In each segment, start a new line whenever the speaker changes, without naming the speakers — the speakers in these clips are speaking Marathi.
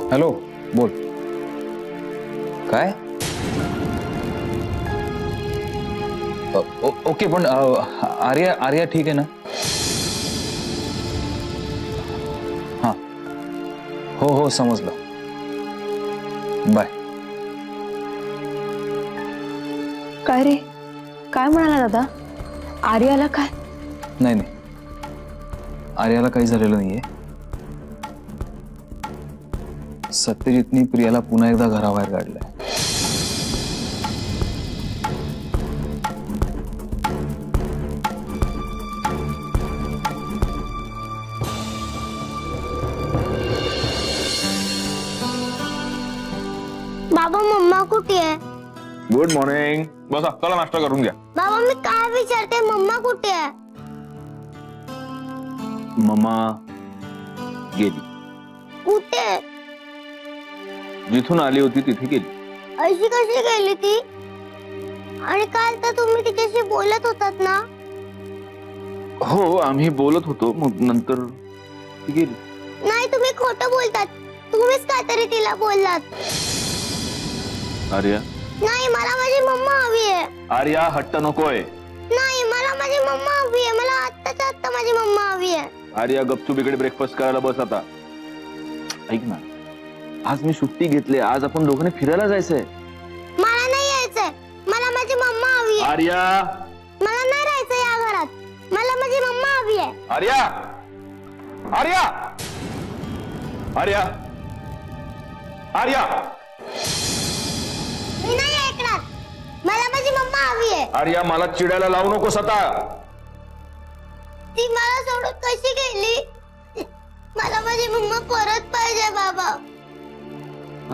हॅलो, बोल. काय? ओके, पण आर्या आर्या ठीक आहे ना? हाँ, हो समजलं. बाय.
काय रे, काय म्हणाला दादा? आर्याला काय?
नाही, आर्याला काही झालेलं नाहीये. सत्यजितनी प्रियाला पुन्हा एकदा घराबाहेर काढलंय.
बाबा मम्मा कुठे आहे?
Good morning. बसा, चला नाश्ता करून घ्या.
बाबा मी काय विचारते, मम्मा कुठे आहे?
मम्मा गेली.
कुठे?
जिथून आली होती तिथे गेली.
अशी कशी गेली ती? आणि काल तर तुम्ही तिच्याशी बोलत होतात ना?
हो, आम्ही बोलत होतो, मग नंतर ती गेली.
नाही, तुम्ही खोटं बोलतात. तुम्हीच काहीतरी तिला बोललात.
आर्या,
नाही, मला माझी मम्मा हवी आहे.
आर्या हट्ट नकोय.
नाही, मला माझी मम्मा हवी आहे. मला आत्ताच्या आत्ता माझी मम्मा हवी आहे.
आर्या, गपचूप इकडे ब्रेकफास्ट करायला बस आता. ऐक ना, आज मी सुट्टी घेतली. आज आपण दोघांनी फिरायला जायचंय.
मला नाही यायचंय. मला माझी मम्मा हवी आहे.
आर्या,
मला नाही राहायचं या घरात. मला माझी मम्मा हवी आहे.
आर्या, आर्या, आर्या, आर्या,
मी नाही ऐकणार. मला माझी मम्मा हवी आहे.
आर्या, मला चिडायला लावू नकोस आता.
ती मला सोडून कशी गेली? मला माझी मम्मा परत पाहिजे बाबा.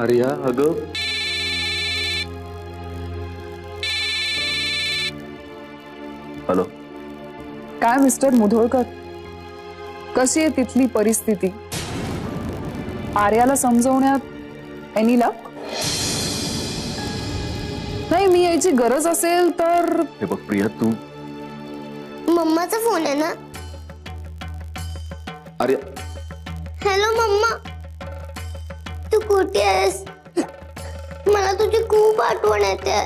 आर्या, अगं हॅलो.
काय मिस्टर मुधोळकर, कशी आहे तिथली परिस्थिती? आर्याला समजवण्यात एनी लक? नाही, मी यायची गरज असेल तर.
हे बघ प्रिया, तू.
मम्माचा फोन आहे ना?
आर्या,
हॅलो मम्मा, तू कुठे आहेस? मला तुझी खूप आठवण येते.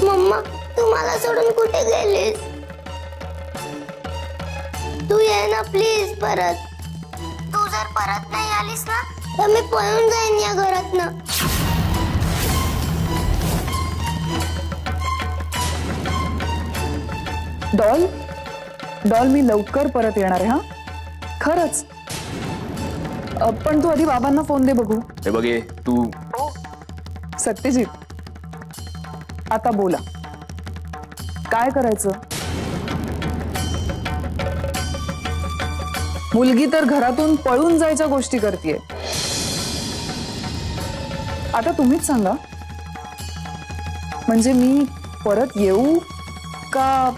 मम्मा, तू मला सोडून कुठे गेलीस? तू ये ना प्लीज परत. तू जर परत नाही आलीस ना तर मी पळून जाईन या घरातनं.
डॉल, डॉल, मी लवकर परत येणार आहे. हा, खरंच. पण तू आधी बाबांना फोन दे बघू.
हे बघ, ये तू.
सत्यजित, आता बोला, काय करायचं? मुलगी तर घरातून पळून जायच्या गोष्टी करतेय. आता तुम्हीच सांगा, म्हणजे मी परत येऊ का?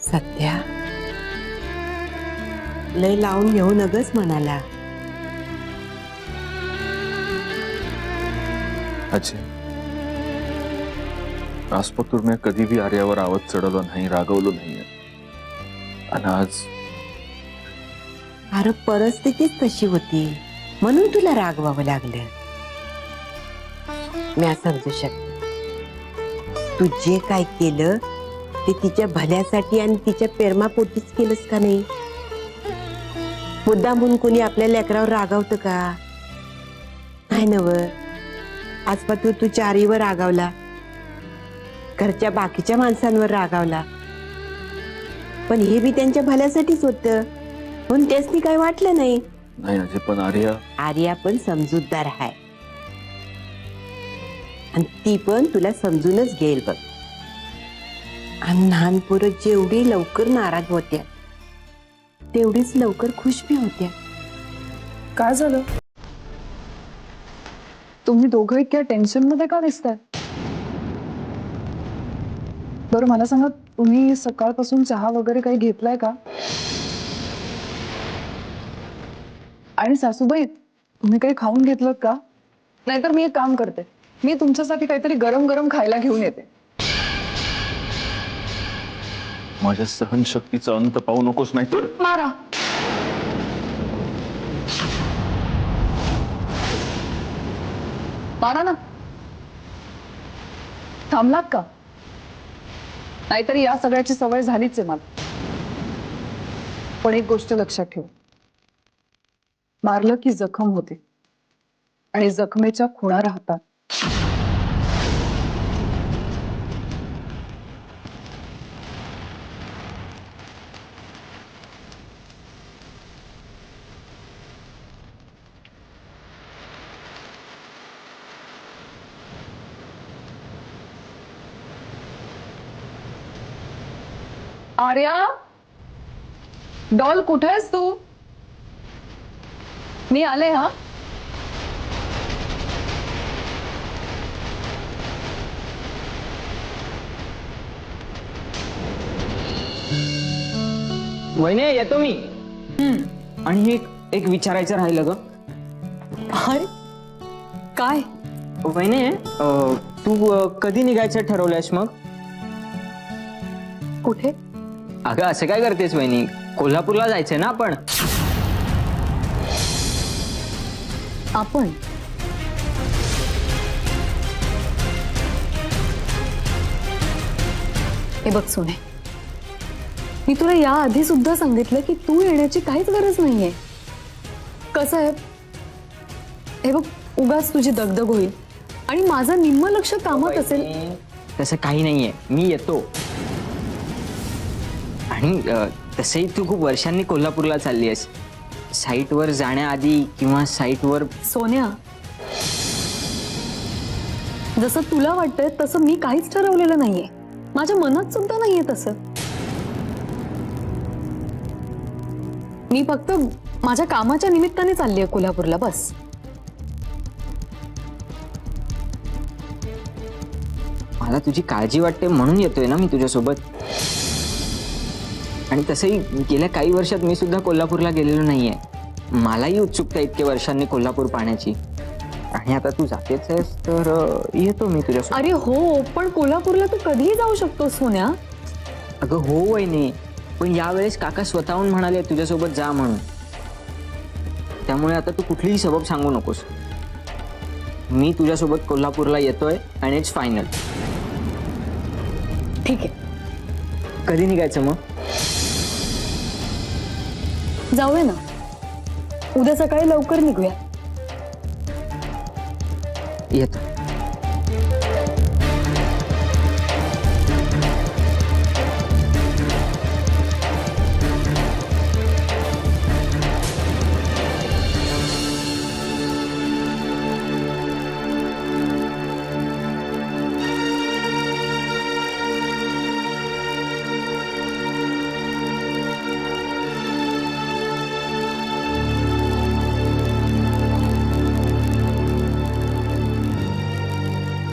सत्या, लय लावून घेऊ नगच म्हणाला.
अच्छा, आजपासून मी कधी भी आर्यावर आवाज चढवला नाही, रागवलो नाहीये. आणि आज
अरे परिस्थितीच तशी होती म्हणून तुला रागवावं लागलं. मी समजू शकते, तू जे काय केलं ते तिच्या भल्यासाठी आणि तिच्या प्रेमापोटीच केलंस का नाही? मुद्दा म्हणून कोणी आपल्या लेकरावर रागावतं का? नाही नव. आजपासून तू चारीवर रागावला, घरच्या बाकीच्या माणसांवर रागावला, पण हे बी त्यांच्या भल्यासाठीच होतं म्हणून त्यासनी काही वाटलं नाही.
नाही अजय, पण आर्या
पण समजूतदार आहे आणि ती पण तुला समजूनच घेईल बघ. आणि लहान पोरं जेवढी लवकर नाराज होत्या तेवढीच लवकर खुश बी होत्या.
काय झालं? तुम्ही दोघं इतक्या टेन्शन मध्ये का दिसताय? बरं मला सांगा, तुम्ही सकाळपासून चहा वगैरे काही घेतलाय का? आणि सासूबाई, तुम्ही काही खाऊन घेतलं का? नाहीतर मी एक काम करते, मी तुमच्यासाठी काहीतरी गरम गरम खायला घेऊन येते.
माझ्या सहनशक्तीचा अंत पाहू नकोस, नाही तर
मारा. मारा ना. थांबलात का? नाहीतरी या सगळ्याची सवय झालीच आहे मला. पण एक गोष्ट लक्षात ठेव, मारलं की जखम होते आणि जखमेच्या खुणा राहतात. आर्या, डॉल कुठे आहेस तू? मी आले हा.
वहिनी येतो मी. आणि एक विचारायचं राहिलं ग.
अरे काय?
वहिनी तू कधी निघायचं ठरवलंयस मग?
कुठे?
अगं असं काय करतेस वहिनी, कोल्हापूरला जायचंय ना आपण.
आपण हे बघ सोने, मी तुला या आधी सुद्धा सांगितलं की तू येण्याची काहीच गरज नाहीये. कसं आहे, हे बघ, उगाच तुझी दगदग होईल आणि माझं निम्म लक्ष कामात असेल.
तसं काही नाहीये, मी येतो. आणि तसंही तू खूप वर्षांनी कोल्हापूरला चालली आहेस. साईटवर जाण्याआधी किंवा साईटवर.
सोन्या, जसं तुला वाटतंय तसं मी काहीच ठरवलेलं नाहीये. माझ्या मनात सुद्धा नाहीये तसं. मी फक्त माझ्या कामाच्या निमित्ताने चालली आहे कोल्हापूरला, बस.
मला तुझी काळजी वाटते म्हणून येतोय ना मी तुझ्यासोबत. आणि तसंही गेल्या काही वर्षात मी सुद्धा कोल्हापूरला गेलेलो नाहीये. मलाही उत्सुकता आहे इतके वर्षांनी कोल्हापूर पाहण्याची. आणि आता तू जातेच आहेस तर येतो मी तुझ्यासोबत.
अरे हो, पण कोल्हापूरला तू कधीही जाऊ शकतो सोन्या.
अगं हो वहिनी, पण यावेळेस काका स्वतःहून म्हणाले तुझ्यासोबत जा म्हणून. त्यामुळे आता तू कुठलीही सबब सांगू नकोस. मी तुझ्यासोबत कोल्हापूरला येतोय आणि इट्स फायनल.
ठीक आहे,
कधी निघायचं मग?
जाऊया ना. उद्या सकाळी लवकर निघूया.
येतो.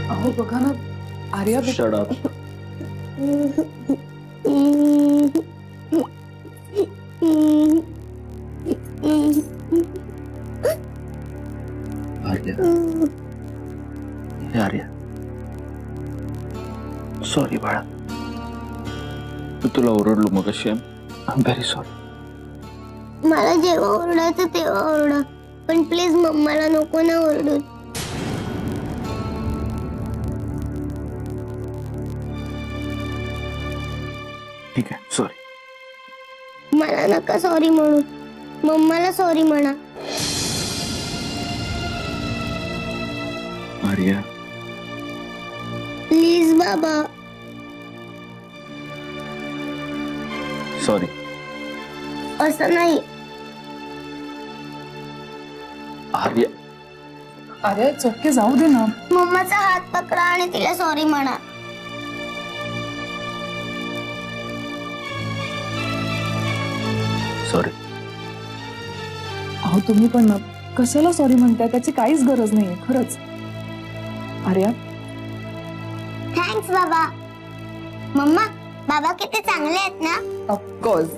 अहो बघा ना, आर्या
Shut up. आर्या, हे आर्या, सॉरी बाळा, मी तुला ओरडलो मग. I am very sorry.
मला जेव्हा ओरडायचं तेव्हा ओरडा, पण प्लीज मम्माला नको ना ओरडू.
ठीक आहे, सॉरी.
मला नका सॉरी म्हणू, मम्माला सॉरी म्हणा.
आर्या,
प्लीज बाबा.
सॉरी.
असं नाही.
आर्या,
अरे चक्के जाऊ दे ना.
मम्माचा हात पकडा आणि तिला सॉरी म्हणा.
सॉरी.
अहो तुम्ही पण ना, कशाला सॉरी म्हणताय? त्याची काहीच गरज नाहीये खरंच. आर्या,
थँक्स बाबा. मम्मा, बाबा किती चांगले आहेत ना.
ऑफकोर्स.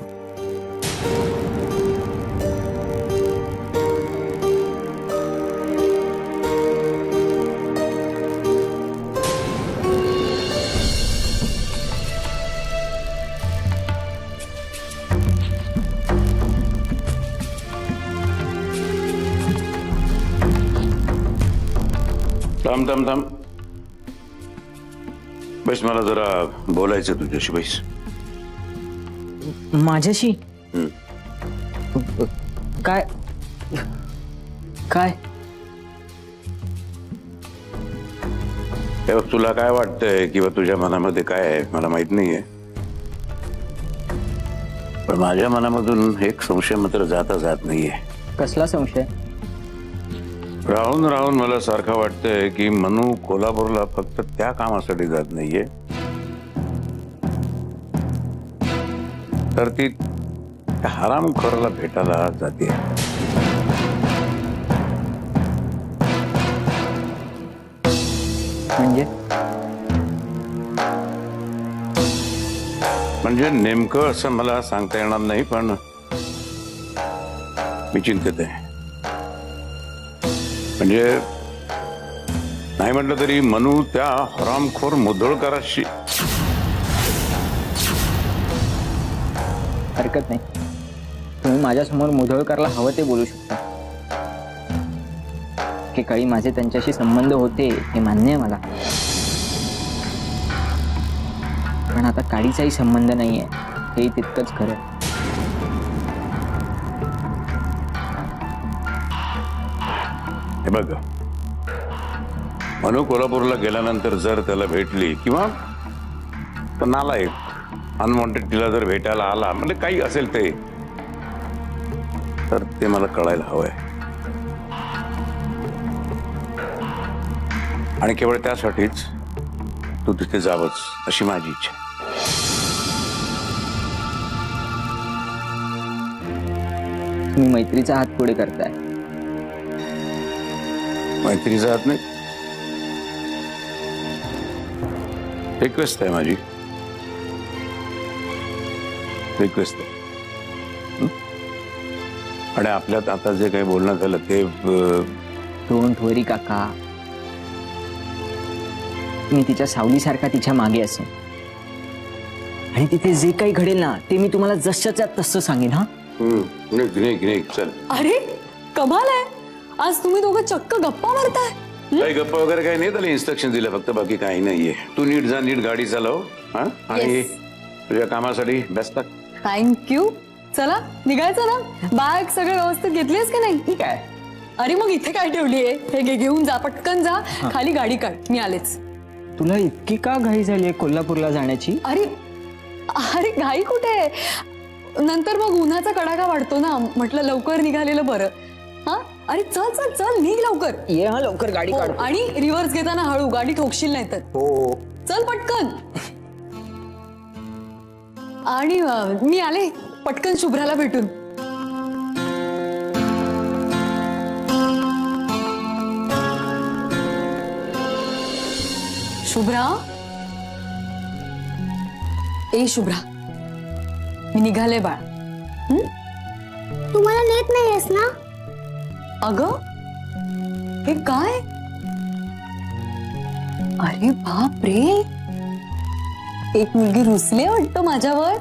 थांब थांब थांब बस, मला जरा बोलायचं तुझ्याशी. बैस.
माझ्याशी काय काय
हे बघ, तुला काय वाटतंय किंवा तुझ्या मनामध्ये काय आहे मला माहित नाहीये, पण माझ्या मनामधून एक संशय मात्र जाता जात नाहीये.
कसला संशय?
राहून राहून मला सारखं वाटतंय की मनू कोल्हापूरला फक्त त्या कामासाठी जात नाहीये, तर ती त्या हरामखोराला भेटायला जाते. म्हणजे नेमकं असं मला सांगता येणार नाही, पण मी चिंतित आहे. म्हणजे नाही म्हटलं तरी मनू त्या हरामखोर मुधोळकराशी.
हरकत नाही, तुम्ही माझ्यासमोर मुधोळकरला हवं ते बोलू शकता. की काही माझे त्यांच्याशी संबंध होते हे मान्य आहे मला, पण आता काडीचाही संबंध नाहीये हे तितकंच खरं.
हे बघ, मनू कोल्हापूरला गेल्यानंतर जर त्याला भेटली किंवा तो नालायक अनवॉन्टेड तिला जर भेटायला आला, म्हणजे काही असेल ते, तर ते मला कळायला हवंय. आणि केवळ त्यासाठीच तू तिथे जावंच अशी माझी इच्छा.
तुम्ही मैत्रीचा हात पुढे करताय.
मैत्रीचा हात नाही, रिक्वेस्ट आहे माझी, रिक्वेस्ट आहे. आणि आपल्यात आता जे काही बोलणं झालं ते
डोंट वरी काका, मी तिच्या सावलीसारखा तिच्या मागे असेन आणि तिथे जे काही घडेल ना ते मी तुम्हाला जशाच्या तसं सांगेन. हा
चल.
अरे कमाल आहे, आज तुम्ही दोघं चक्क गप्पा मारताय.
काही गप्पा वगैरे काही नाही, त्याला इन्स्ट्रक्शन दिलं फक्त, बाकी काही नाहीये. तू नीट जा, नीट गाडी चालव. हा, आणि तुझ्या कामासाठी बेस्ट.
थँक्यू. चला निघायचं ना. बॅग सगळं व्यवस्थित घेतलीस की नाही?
ठीक आहे.
अरे मग इथे काय ठेवलीये? हे घेऊन जा, पटकन जा, खाली गाडी काढ, मी आलेच.
तुला इतकी का घाई झाली कोल्हापूरला जाण्याची?
अरे अरे घाई कुठे, नंतर मग उन्हाचा कडाका वाढतो ना, म्हटलं लवकर निघालेलं बरं. हा, अरे चल चल चल, निघ लवकर.
ये हा लवकर, गाडी काढ.
आणि रिव्हर्स घेताना हळू, गाडी ठोकशील नाही तर.
हो
चल पटकन. आणि मी आले पटकन शुभ्राला भेटून. शुभ्रा, ए शुभ्रा, मी निघाले बाळ.
तुम्हाला नेत नाहीयेस ना?
अगं हे काय? अरे बाप रे, एक मुलगी रुसली वाटतं माझ्यावर.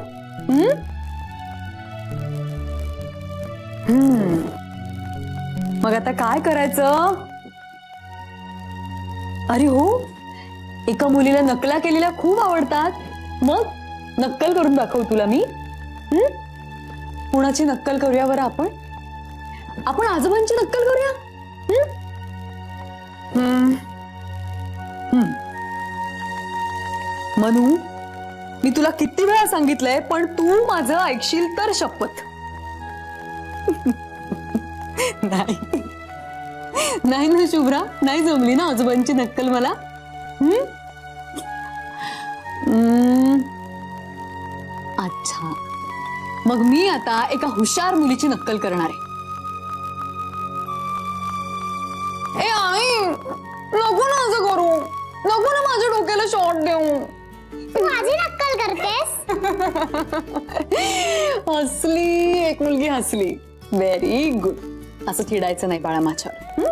मग आता काय करायचं? अरे हो, एका मुलीला नकला केलेल्या खूप आवडतात. मग नक्कल करून दाखव तुला मी. कुणाची नक्कल करूया बरं? आपण आजोबांची नक्कल करूया. मनू, मी तुला किती वेळा सांगितलंय, पण तू माझं ऐकशील तर शपथ. नाही नाही ना शुभ्रा, नाही जमली ना आजोबांची नक्कल मला. अच्छा, मग मी आता एका हुशार मुलीची नक्कल करणार आहे. ए आई, नको ना असं करू, नको ना माझ्या डोक्याला शॉट देऊ.
तू माझी नक्कल करतेस?
हसली एक मुलगी हसली. Very good. असं चिडायचं नाही बाळा माझ्यावर.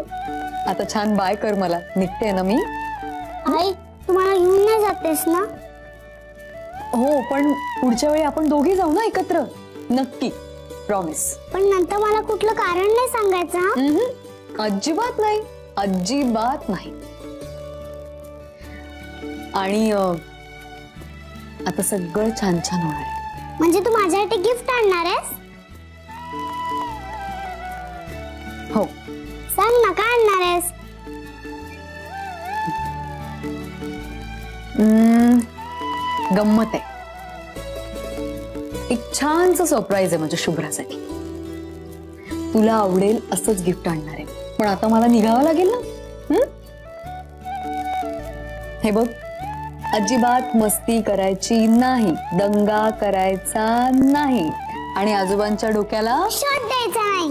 आता छान बाय कर मला. निघते ना मी.
आई तुम्हाला घेऊन नाही जातेस ना?
हो पण पुढच्या वेळी आपण दोघी जाऊ ना एकत्र. नक्की. प्रॉमिस.
पण नंतर मला कुठलं कारण नाही सांगायचं हा?
अजिबात नाही. अजिबात नाही. आणि आता सगळं छान छान होणार आहे.
म्हणजे तू माझ्यासाठी गिफ्ट आणणार आहेस?
हो.
सांग ना काय आणणार आहेस?
गंमत आहे. एक छानस सरप्राईज आहे माझ्या शुभ्रासाठी. तुला आवडेल असंच गिफ्ट आणणार आहे. पण आता मला निघावं लागेल ना. हे बघ अजिबात मस्ती करायची नाही. दंगा करायचा नाही. आणि आजोबांच्या डोक्याला
शॉट द्यायचा नाही.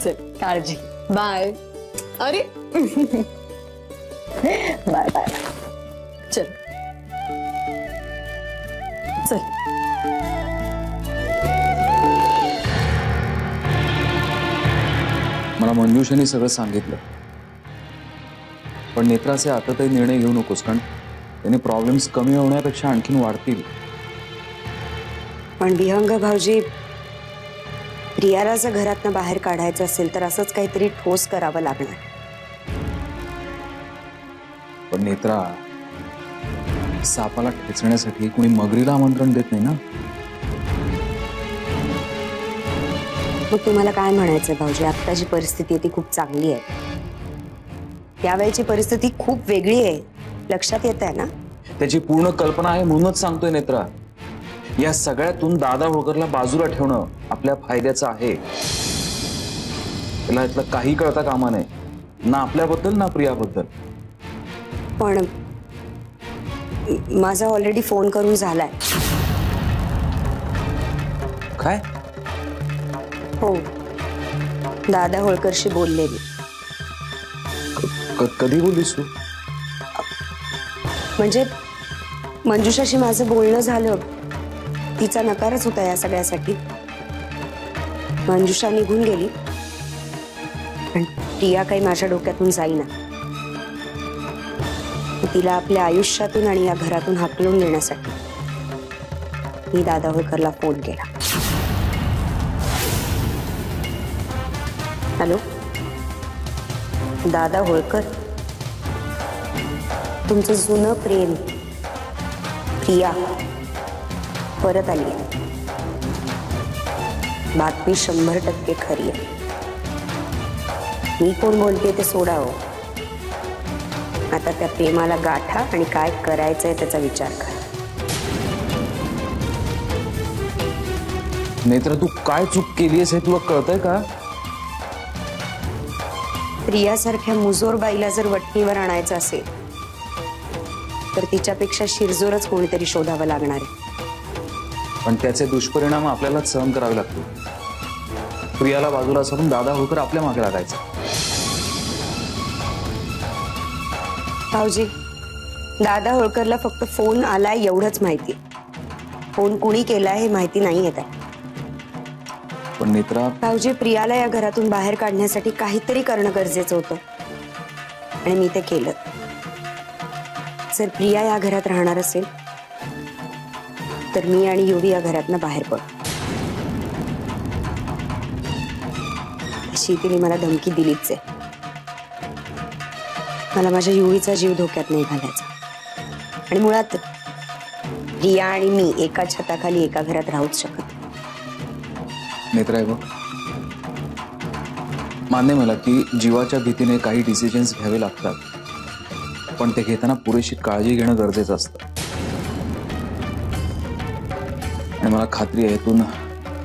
चल काळजी. बाय. अरे बाय बाय. चल चल.
मला मंजुषाने सगळं सांगितलं. पण नेत्राचे आता तरी निर्णय घेऊ नकोस, कारण त्याने प्रॉब्लेम्स कमी होण्यापेक्षा आणखीन वाढतील.
पण विहंग भाऊजी, प्रियाला जर घरातनं बाहेर काढायचं असेल तर असंच काहीतरी ठोस करावं लागणार.
पण नेत्रा, सापाला ठेचण्यासाठी कुणी मगरीला आमंत्रण देत नाही ना.
मग तुम्हाला काय म्हणायचंय भाऊजी? आत्ताची परिस्थिती आहे ती खूप चांगली आहे. त्यावेळेची परिस्थिती खूप वेगळी आहे. लक्षात येत आहे ना?
त्याची पूर्ण कल्पना आहे म्हणूनच सांगतोय नेत्रा. या सगळ्यातून दादा होळकरला बाजूला ठेवणं आपल्या फायद्याचं आहे. त्याला यातलं काही कळता कामा नाही, ना आपल्याबद्दल ना प्रियाबद्दल.
पण माझा ऑलरेडी फोन करून झालाय.
काय?
हो, दादा होळकरशी बोलले मी.
कधी बोललीस तू?
म्हणजे मंजुषाशी माझं बोलणं झालं. तिचा नकारच होता या सगळ्यासाठी. मंजुषा निघून गेली, पण प्रिया काही माझ्या डोक्यातून जाईना. तिला आपल्या आयुष्यातून आणि या घरातून हाकलून देण्यासाठी मी दादा होळकरला फोन केला. हॅलो दादा होळकर, तुमचं जुनं प्रेम प्रिया परत आली आहे. बातमी 100% खरी आहे. मी कोण बोलते ते सोडावं. आता त्या प्रेमाला गाठा आणि काय करायचंय त्याचा विचार करा.
नेत्रा, तू काय चूक केलीस हे तुला कळतंय का?
प्रियासारख्या मुजोर बाईला जर वटणीवर आणायचं असेल तर तिच्यापेक्षा शिरजोरच कोणीतरी शोधावं लागणार आहे.
पण त्याचे दुष्परिणाम आपल्यालाच सहन करावे लागतील. प्रियाला बाजूला सरून दादा होळकर आपल्या मागे लागायचा.
भाऊजी, दादा होळकरला फक्त फोन आलाय एवढंच माहिती. फोन कुणी केलाय हे माहिती नाही येत आहे.
पण नेत्रा,
भाऊजी, प्रियाला या घरातून बाहेर काढण्यासाठी काहीतरी करणं गरजेचं होतं आणि मी ते केलं. जर प्रिया या घरात राहणार असेल तर मी आणि युवी या घरातनं बाहेर पडू. अशी तिने मला धमकी दिलीच आहे. मला माझ्या युवीचा जीव धोक्यात नाही घालायचा. आणि मुळात प्रिया आणि मी एका छताखाली एका घरात राहूच शकत.
नेत्रा, बघ, मान्य मला की जीवाच्या भीतीने काही डिसिजन्स घ्यावे लागतात, पण ते घेताना पुरेशी काळजी घेणं गरजेचं असतं. आणि मला खात्री आहे यातून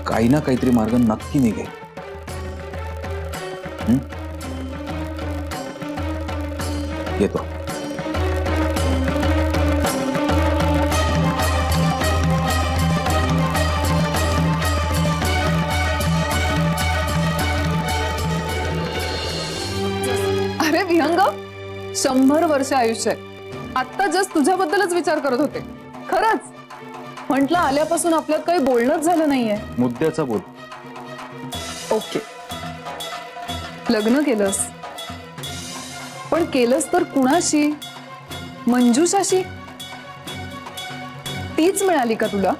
काही ना काहीतरी मार्ग नक्की निघेल. येतो.
अरे विहंग, 100 वर्ष आयुष्य आहे. आत्ता जस्ट तुझ्याबद्दलच विचार करत होते.
खरंच म्हटलं आल्यापासून आपल्यात काही बोलणंच झालं नाहीये.
मुद्द्याचा बोल.
ओके, लग्न केलंस, पण केलंस तर कुणाशी? मंजुषाशी? तीच मिळाली का तुला?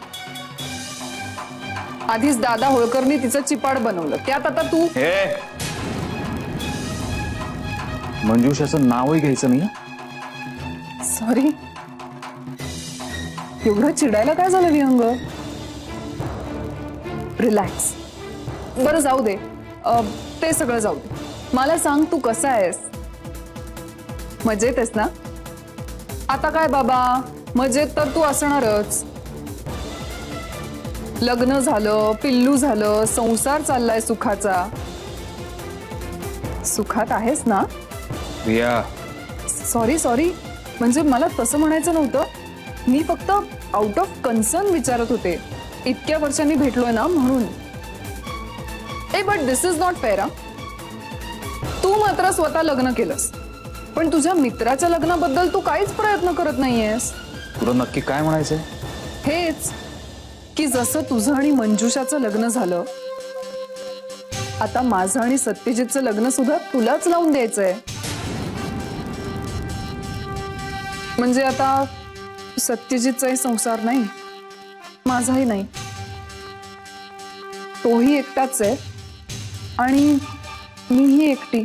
आधीच दादा होळकरनी तिचं चिपाड बनवलं, त्यात आता तू.
हे मंजुषाचं नावही घ्यायचं नाही.
सॉरी, एवढं चिडायला काय झालं विहंग? रिलॅक्स. बरं जाऊ दे, ते सगळं जाऊ दे. मला सांग, तू कसा आहेस? मजेत आहेस ना? आता काय बाबा, मजेत तर तू असणारच. लग्न झालं, पिल्लू झालं, संसार चाललाय सुखाचा. सुखात आहेस ना?
प्रिया,
सॉरी सॉरी, म्हणजे मला तसं म्हणायचं नव्हतं. मी फक्त आउट ऑफ कन्सर्न विचारत होते. इतक्या वर्षांनी भेटलोय ना म्हणून. ए but this is not fair. तू मात्र स्वतः लग्न केलंस, पण तुझ्या मित्राच्या लग्नाबद्दल तू काहीच प्रयत्न करत नाहीयेस.
तुला नक्की काय म्हणायचंय?
हेच की जसं तुझं आणि मंजुषाचं लग्न झालं, आता माझं आणि सत्यजितचं लग्न सुद्धा तुलाच लावून द्यायचंय. म्हणजे आता सत्यजितचाही संसार नाही, माझाही नाही. तोही एकटाच आहे आणि मीही एकटी.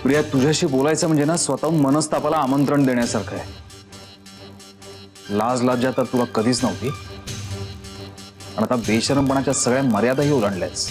प्रिया, तुझ्याशी बोलायचं म्हणजे ना स्वतःहून मनस्तापाला आमंत्रण देण्यासारखं आहे. लाज लज्जा तर तुला कधीच नव्हती, आणि आता बेशरमपणाच्या सगळ्या मर्यादाही ओलांडल्यास.